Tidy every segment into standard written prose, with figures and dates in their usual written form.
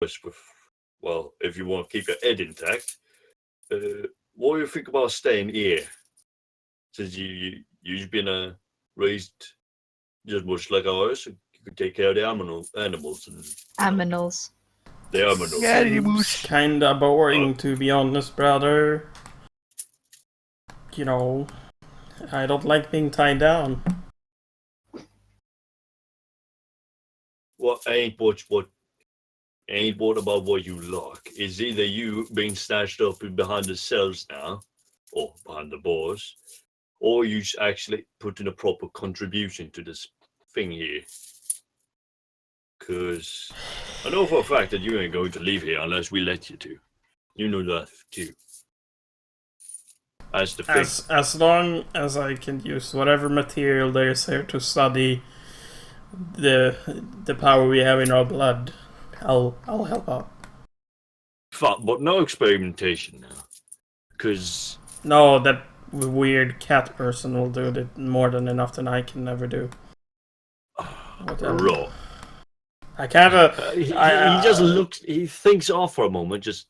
with, well, if you want to keep your head intact, what do you think about staying here? Since you've been raised just much like ours, you can take care of the animals and Aminals. the animals. It's kinda boring, to be honest, brother. You know, I don't like being tied down. What ain't what about what you like? Is either you being snatched up behind the cells now, or behind the bars, or you actually put in a proper contribution to this thing here. Because I know for a fact that you ain't going to leave here unless we let you to. You know that too. That's the thing. As long as I can use whatever material there is here to study the power we have in our blood, I'll help out. Fun, but no experimentation now. Because No, that weird cat person will do it more than enough than I can ever do. raw. I kinda... He just looks, he thinks off for a moment, just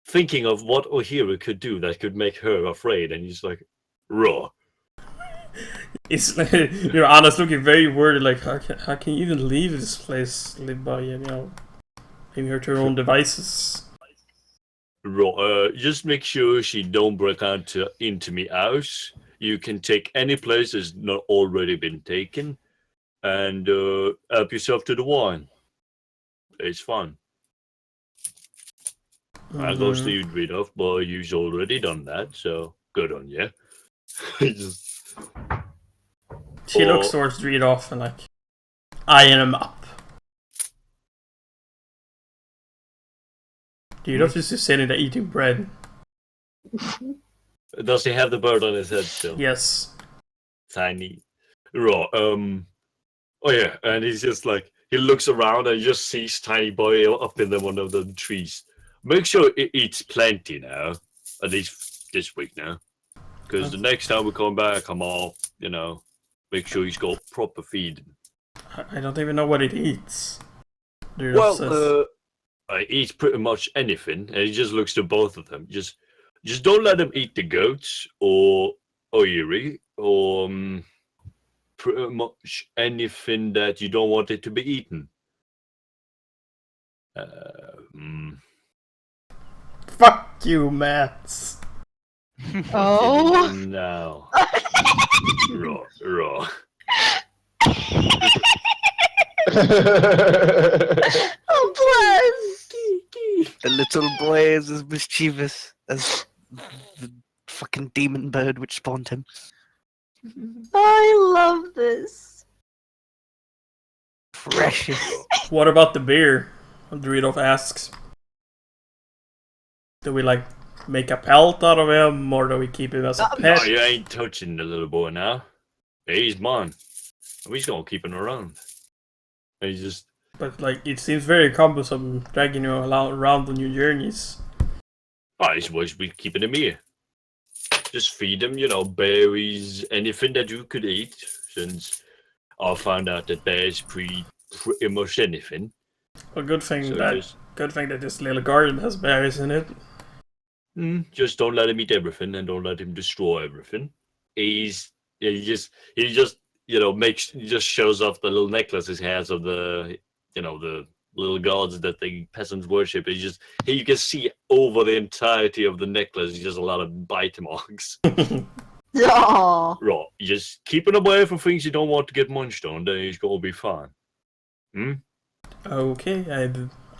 thinking of what Ohira could do that could make her afraid, and he's like, raw. It's Anna's looking very worried, like, how can you even leave this place, live by, leaving her to her own devices? Raw, just make sure she don't break into me house. You can take any place that's not already been taken, and help yourself to the wine. It's fun. I goes to you, Dridov, but you've already done that, so good on you. She looks towards Dridov and like eyeing him up. Dridov is just sitting there eating bread. Does he have the bird on his head still? Yes. Tiny. Raw. Oh yeah, and he's just like, he looks around and just sees Tiny Boy up in one of the trees. Make sure it eats plenty now, at least this week now. Because the next time we come back, I'm all, make sure he's got proper feeding. I don't even know what it eats. Well, it eats pretty much anything, and he just looks to both of them. Just don't let him eat the goats or Oyiri or pretty much anything that you don't want it to be eaten. Fuck you, Mats. Oh. No. Raw. Oh, bless. The little boy is as mischievous as the fucking demon bird which spawned him. I love this. Precious. What about the beer? Dridov asks. Do we make a pelt out of him, or do we keep him as a pet? No, you ain't touching the little boy now. He's mine. We just gonna keep him around. And he's just. But it seems very cumbersome dragging you around on your journeys. Oh, he's supposed to be keeping him here. Just feed him, berries, anything that you could eat. Since I found out that bears pretty much anything. A good thing that this little garden has berries in it. Just don't let him eat everything, and don't let him destroy everything. He just shows off the little necklaces he has of the little gods that the peasants worship. You can see over the entirety of the necklace just a lot of bite marks. Oh. Right, just keep him away from things you don't want to get munched on, then he's gonna be fine. Okay,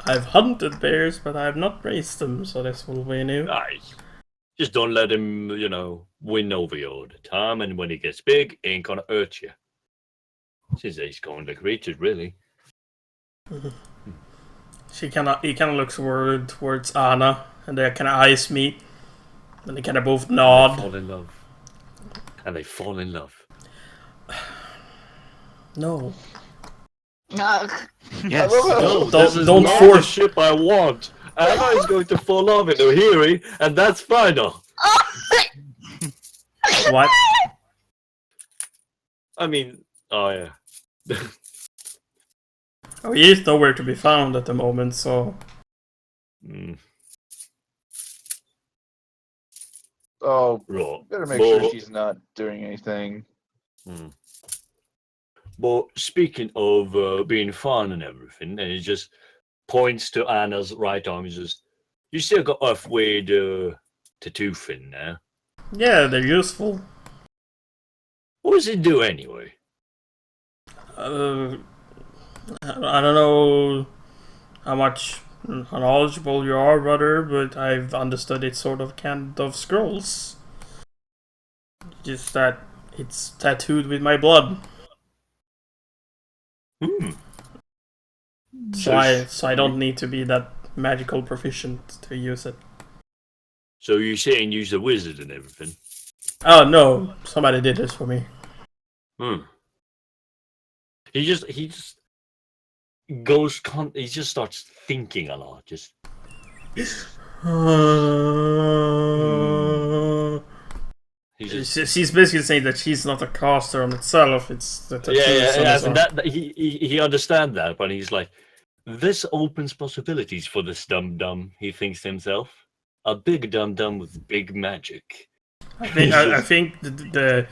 I've hunted bears, but I have not raised them, so this will be new. Nice. Just don't let him, win over you all the time, and when he gets big, he ain't gonna hurt you. Since he's going to creatures, really. He kind of looks towards Anna, and their kind of eyes meet, and they kind of both nod. They fall in love. No. Ugh. Yes. No, Don't this is not force- the ship I want. Anna is going to fall off in Ohiri, and that's final. What? I mean, oh yeah. Oh, he is nowhere to be found at the moment, so Mm, Oh, right. better make sure But, she's not doing anything. but speaking of being fun and everything, and he just points to Anna's right arm. He says, "You still got off with tattoo thing now. Yeah, they're useful. What does it do anyway?" Uh, I don't know how much knowledgeable you are, brother, but I've understood it's sort of kind of scrolls. Just that it's tattooed with my blood. Hmm. So I don't need to be that magical proficient to use it. So you're saying use a wizard and everything? Oh no, somebody did this for me. He just he just starts thinking a lot. Just he just She's basically saying that she's not a caster on itself, it's the tattoos yeah. on his And arm. he understands that, but he's like, this opens possibilities for this dum dum. He thinks to himself, a big dum dum with big magic. I think the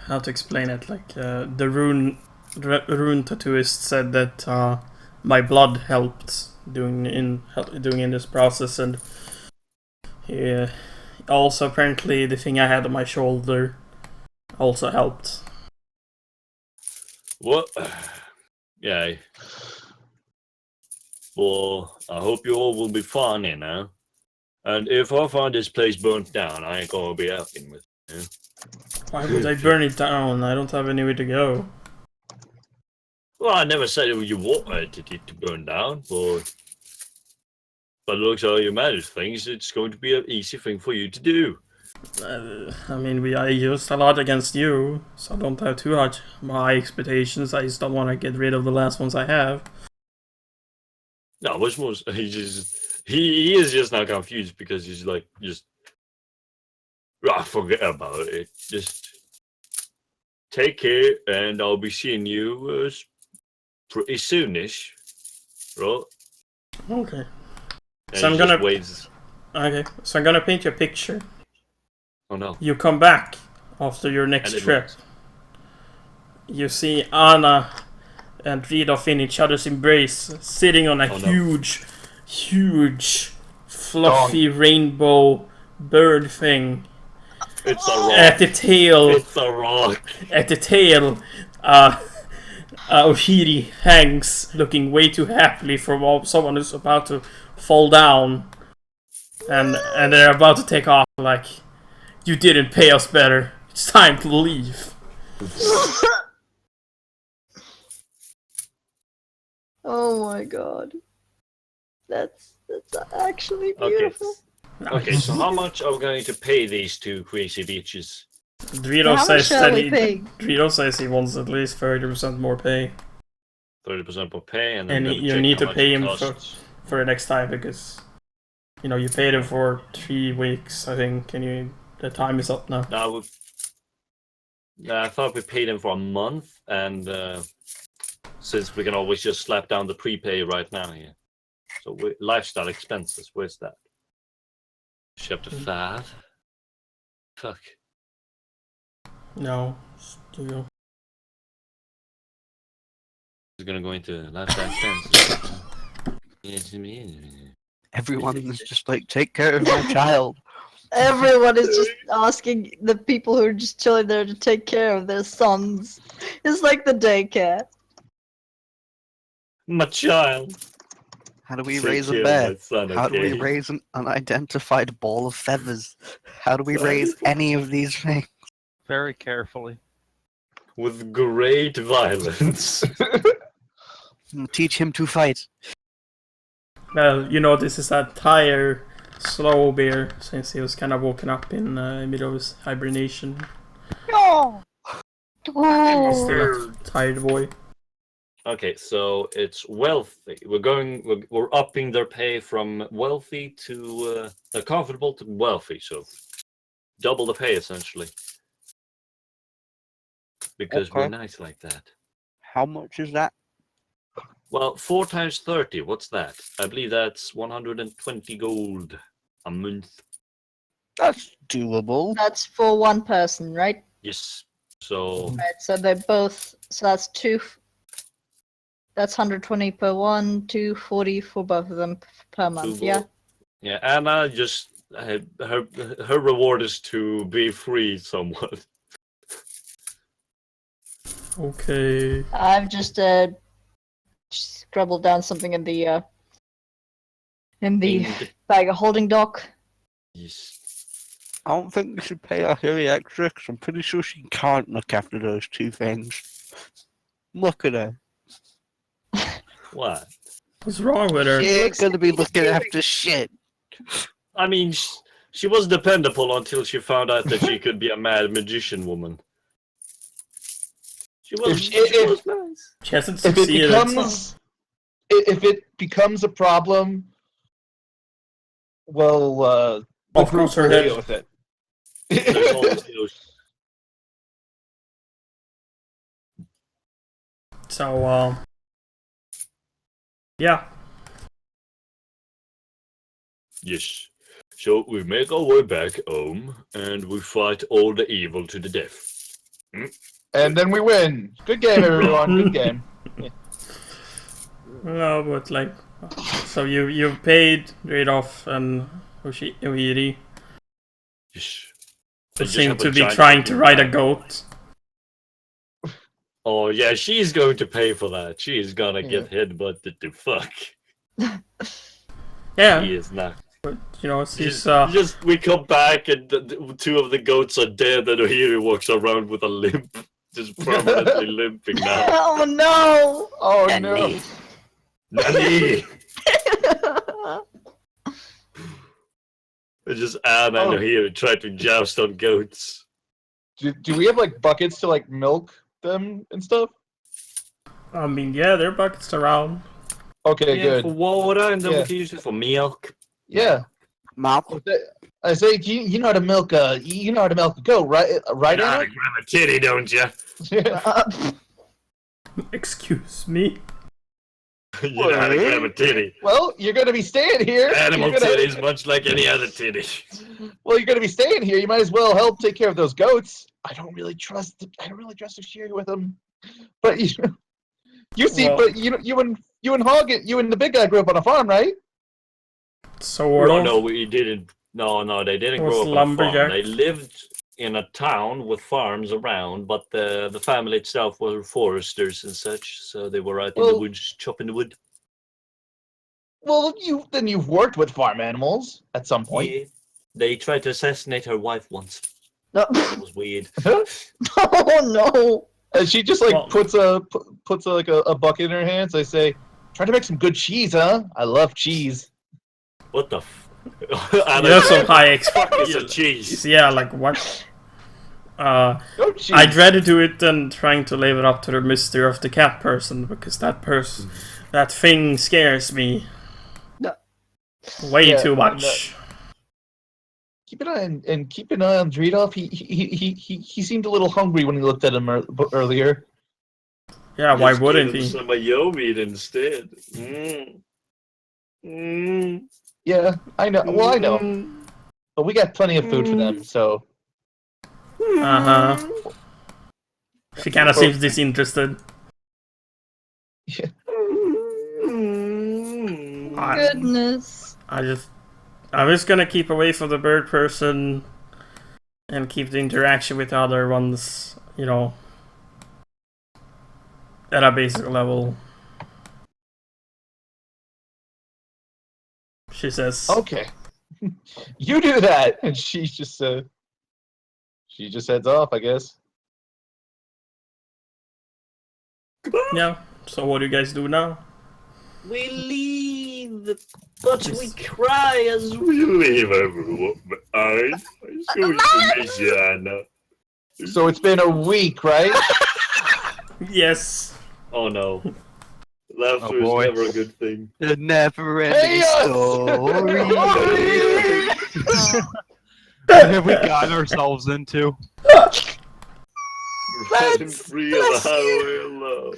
how to explain it, like the rune tattooist said that my blood helped doing in this process, and also apparently the thing I had on my shoulder also helped. What? Yeah. Well, I hope you all will be fine, you know. And if I find this place burnt down, I ain't gonna be happy with it. Why would I burn it down? I don't have anywhere to go. Well, I never said you wanted it to burn down, but it looks like you manage things. It's going to be an easy thing for you to do. I mean, I used a lot against you, so I don't have too high expectations. I just don't want to get rid of the last ones I have. No, much more. He is just now confused because he's like forget about it. Just take care, and I'll be seeing you pretty soonish, right? Okay. And So he I'm just gonna. waves. Okay, so I'm gonna paint you a picture. Oh no! You come back after your next And it trip. works. You see Anna and Rudolph in each other's embrace, sitting on a Oh, no. huge, fluffy rainbow bird thing. It's a rock. At the tail, It's a rock. Ohiri hangs, looking way too happily for someone who's about to fall down, and they're about to take off. Like, you didn't pay us better. It's time to leave. Oh my god. That's actually Okay. beautiful. Okay, so how much are we going to pay these two crazy bitches? Drito How much shall we pay? Drito says he wants at least 30% more pay 30% more pay, and then And we're you gonna need check to how much pay it him costs. for the next time, because you paid him for 3 weeks, I think, and the time is up now. Now, I thought we paid him for a month, and since we can always just slap down the prepay right now here. So lifestyle expenses, where's that? Chapter 5. Fuck. No, studio. It's gonna go into lifestyle expenses. Everyone is just like, take care of my child. Everyone is just asking the people who are just chilling there to take care of their sons. It's like the daycare. My child. How do we Take raise a care of bear? my son, How do we okay? raise an unidentified ball of feathers? How do we raise any of these things? Very carefully. With great violence. Teach him to fight. Well, this is that tire slow bear, since he was kind of woken up in the middle of his hibernation. Oh. Still a tired boy. Okay, so it's wealthy. We're upping their pay from wealthy to comfortable to wealthy. So double the pay essentially, because we're Okay. nice like that. How much is that? Well, 4 times 30, what's that? I believe that's 120 gold a month. That's doable. That's for one person, right? Yes. So, Right. So they both. So that's two. That's 120 per one, 240 for both of them per month. Yeah. Yeah, Anna just her reward is to be free somewhat. Okay. I've just scribbled down something in the And bag of holding dock. yes. I don't think we should pay her any extra because I'm pretty sure she can't look after those two things. Look at her. What? What's wrong with her? She ain't gonna be looking after shit. I mean, she was dependable until she found out that she could be a mad magician woman. She was nice. She hasn't If it succeeded. if it becomes a problem, well, the Of group course, her will head. deal with it. There's always those. So, yeah. Yes. So we make our way back home and we fight all the evil to the death. And then we win. Good game, everyone. Good game. No, but like, so you've paid Radolf and Uhiri, Yes. who I just seem have a to be giant trying to fucking ride a bag. goat. Oh yeah, she's going to pay for that. She is gonna get headbutted to fuck. Yeah, She is not. but you know, she's Just we come back and the 2 of the goats are dead, and here he walks around with a limp, just permanently limping now. Oh no! Oh no. Nani! It's just Anna Oh. and here try to joust on goats. Do we have like buckets to like milk them and stuff? I mean, yeah, there are buckets around. Okay, Yeah, good. for water, and then Yeah. we can use it for milk. Yeah. Mouth. I say, you know how to milk a goat, right? Right, You know how to Anna? grab a titty, don't you? Excuse me. You know how to grab a titty. Well, you're gonna be staying here. Animal You're gonna- titties, much like any other titty. Well, you're gonna be staying here. You might as well help take care of those goats. I don't really trust to share with them. But you see, Well- but you and Hog, you and the big guy grew up on a farm, right? Sort No, of. no, we didn't. No, they didn't Was grow up on a farm. lumberjack. They lived in a town with farms around, but the family itself were foresters and such, so they were out in the Well- woods chopping the wood. Well, you've worked with farm animals at some point. Yeah. They tried to assassinate her wife once. No. That was weird. Oh no! And she just like Well- puts a bucket in her hands. I say, "Trying to make some good cheese, huh? I love cheese." What the f? You have some high It's a cheese. Yeah, like what? Goat cheese. I'd rather do it than trying to live it up to the mystery of the cat person, because that thing scares me. No. Way Yeah, too and, much. Keep an eye on Dredolf. He seemed a little hungry when he looked at him earlier. Yeah, why Just wouldn't give him he? some yo meat instead. Yeah, I know. Well, I know. But we got plenty of food for them, so Uh huh. She kind of seems disinterested. I, Goodness. I'm just gonna keep away from the bird person and keep the interaction with the other ones, you know, at a basic level. She says. okay. You do that, and she just heads off, I guess. Yeah. So what do you guys do now? We leave, but we cry as we leave everyone behind. I so to miss you, Anna. So it's been a week, right? Yes. Oh no. Laughter is boy. never a good thing. The never-ending story. What have we gotten ourselves into? Running free on the highway of love.